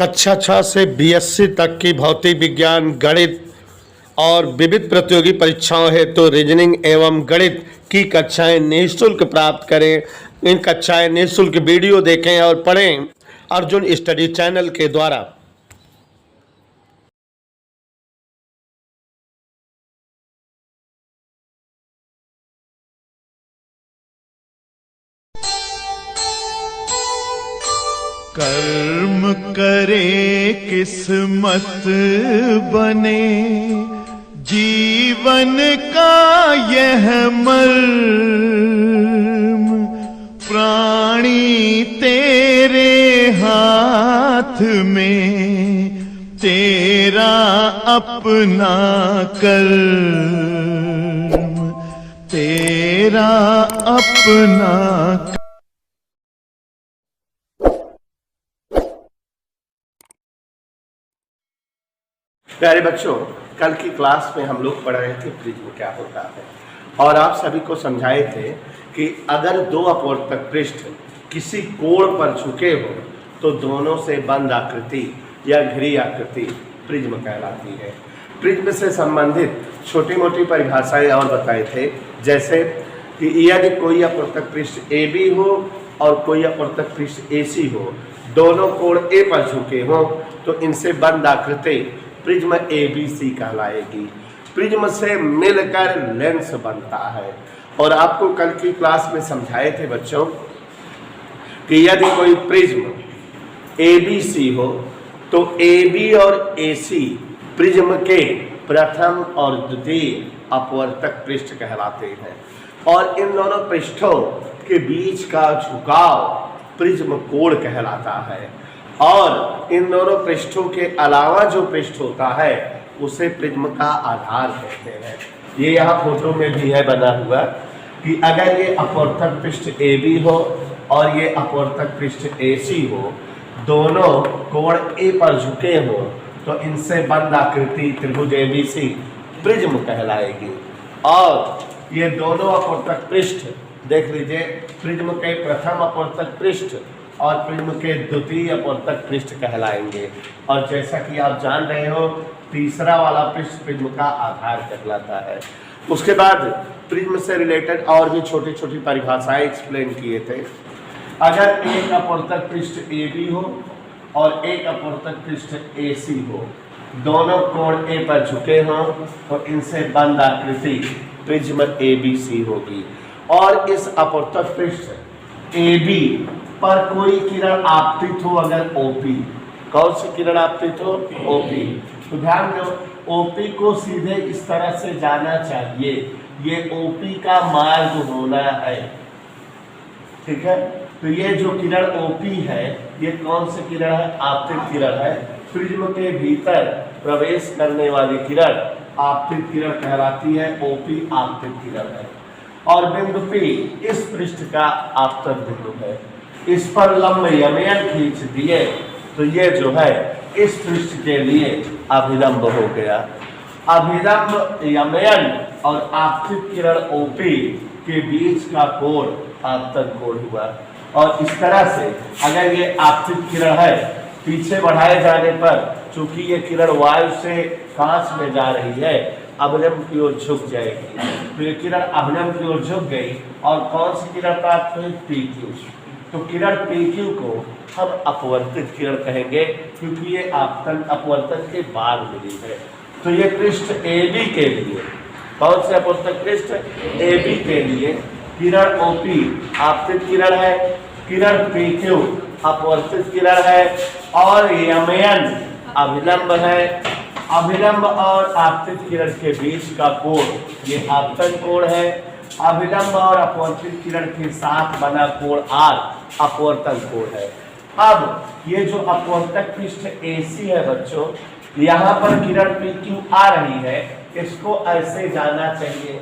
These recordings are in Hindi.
कक्षा 6 से बीएससी तक की भौतिक विज्ञान, गणित और विविध प्रतियोगी परीक्षाओं हेतु रीजनिंग एवं गणित की कक्षाएं निःशुल्क प्राप्त करें। इन कक्षाएं निःशुल्क वीडियो देखें और पढ़ें अर्जुन स्टडी चैनल के द्वारा। कर्म करे किस्मत बने, जीवन का यह मर्म, प्राणी तेरे हाथ में, तेरा अपना कर्म, तेरा अपना। प्यारे बच्चों, कल की क्लास में हम लोग पढ़ रहे थे प्रिज्म क्या होता है और आप सभी को समझाए थे कि अगर दो अपवर्तक पृष्ठ किसी कोण पर झुके हो तो दोनों से बंद आकृति या घिरी आकृति प्रिज्म कहलाती है। प्रिज्म से संबंधित छोटी मोटी परिभाषाएं और बताए थे, जैसे कि यदि कोई अपवर्तक पृष्ठ AB हो और कोई अपवर्तक पृष्ठ AC हो, दोनों कोण A पर झुके हो तो इनसे बंद आकृति प्रिज्म ABC कहलाएगी। प्रिज्म से मिलकर लेंस बनता है। और आपको कल की क्लास में समझाए थे बच्चों कि यदि कोई प्रिज्म ABC हो तो AB और AC प्रिज्म के प्रथम और द्वितीय अपवर्तक पृष्ठ कहलाते हैं और इन दोनों पृष्ठों के बीच का झुकाव प्रिज्म कोण कहलाता है। और इन दोनों पृष्ठों के अलावा जो पृष्ठ होता है उसे प्रिज्म का आधार कहते हैं। ये यहाँ फोटो में भी है बना हुआ कि अगर ये अपवर्तक पृष्ठ AB हो और ये अपवर्तक पृष्ठ AC हो, दोनों कोण A पर झुके हो तो इनसे बंद आकृति त्रिभुज ABC प्रिज्म कहलाएगी। और ये दोनों अपवर्तक पृष्ठ देख लीजिए, प्रिज्म के प्रथम अपवर्तक पृष्ठ और प्रिज्म के द्वितीय अपवर्तक पृष्ठ कहलाएंगे। और जैसा कि आप जान रहे हो, तीसरा वाला पृष्ठ प्रिज्म का आधार कहलाता है। उसके बाद प्रिज्म से रिलेटेड और भी छोटी छोटी परिभाषाएं एक्सप्लेन किए थे। अगर एक अपवर्तक पृष्ठ AB हो और एक अपवर्तक पृष्ठ AC हो, दोनों कोण A पर झुके हों तो इनसे बंद आकृति प्रिज्म ABC होगी। और इस अपवर्तक पृष्ठ AB पर कोई किरण आपतित हो, अगर OP, कौन सी किरण आपतित हो? OP। तो ध्यान दो, OP को सीधे इस तरह से जाना चाहिए, ये OP का मार्ग होना है, ठीक है। तो ये जो किरण OP है, ये कौन सी किरण है? आपतित किरण है। प्रिज्म के भीतर प्रवेश करने वाली किरण आपतित किरण कहलाती है, OP आपतित किरण है। और बिंदु P इस पृष्ठ का आपतन बिंदु है। इस पर लंब यमयन खींच दिए तो ये जो है इस पृष्ठ के लिए अभिलंब हो गया। अभिलंब यमयन और आपतित किरण OP के बीच का कोण आपतन कोण हुआ। और इस तरह से अगर ये आपतित किरण है, पीछे बढ़ाए जाने पर चूंकि ये किरण वायु से कांच में जा रही है, अभिलंब की ओर झुक जाएगी। तो ये किरण अभिलंब की ओर झुक गई और कौन सी किरण प्राप्त हुई? PQ। तो किरण PQ को हम अपवर्तित किरण कहेंगे क्योंकि ये आपतन अपवर्तन के बाद मिली है। तो ये पृष्ठ AB के लिए, कौन से अपवर्तक पृष्ठ? AB के लिए किरण OP आपतित किरण है, किरण PQ अपवर्तित किरण है और यमयन अभिलंब है। अभिलंब और आपतित किरण के बीच का कोण ये आपतन कोण है। अभिलंब और अपवर्तित किरण के साथ बना कोण R अपवर्तन कोण है। अब ये जो अपवर्तक पृष्ठ AC है बच्चों, यहाँ पर किरण PQ आ रही है, इसको ऐसे जाना चाहिए,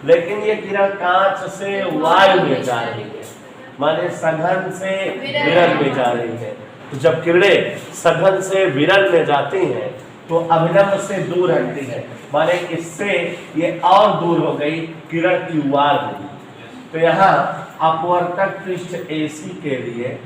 लेकिन ये किरण कांच से वायु में जा रही है, माने सघन से विरल में जा रही है। तो जब किरणें सघन से विरल में जाती हैं तो अभिलंब से दूर हटती है, माने इससे ये और दूर हो गई, किरण की वार हुई। तो यहाँ अपवर्तक पृष्ठ AC के लिए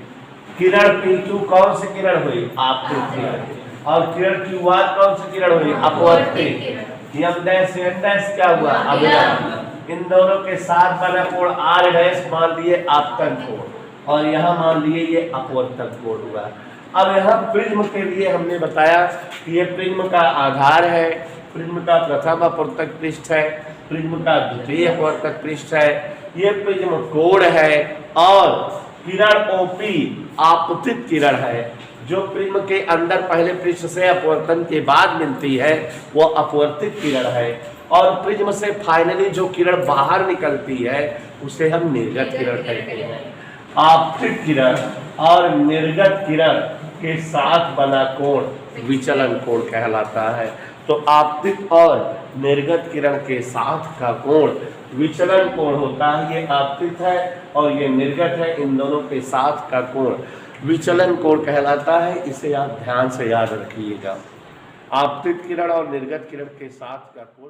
किरण P2 कौन सी किरण हुई? आपतित किरण। और किरण QR कौन सी किरण हुई? अपवर्तित। M डैश N डैश क्या हुआ? अभिलंब। इन दोनों के साथ बना कोण R डैश मान लिए आपतन कोण, और यहाँ मान लिए ये अपवर्तक कोण हुआ। अब यहाँ प्रिज्म के लिए हमने बताया कि ये प्रिज्म का आधार है, प्रिज्म का प्रथम अपवर्तक पृष्ठ है, प्रिज्म का द्वितीय अपवर्तक पृष्ठ है, ये प्रिज्म कोण है, और किरण OP आपतित किरण है। जो प्रिज्म के अंदर पहले पृष्ठ से अपवर्तन के बाद मिलती है वो अपवर्तित किरण है, और प्रिज्म से फाइनली जो किरण बाहर निकलती है उसे हम निर्गत किरण कहते हैं। आपतित किरण और निर्गत किरण के साथ बना कोण विचलन कोण कहलाता है। तो आपतित और निर्गत किरण के साथ का कोण विचलन कोण होता है। ये आपतित है और ये निर्गत है, इन दोनों के साथ का कोण विचलन कोण कहलाता है। इसे आप ध्यान से याद रखिएगा। आपतित किरण और निर्गत किरण के साथ का कोण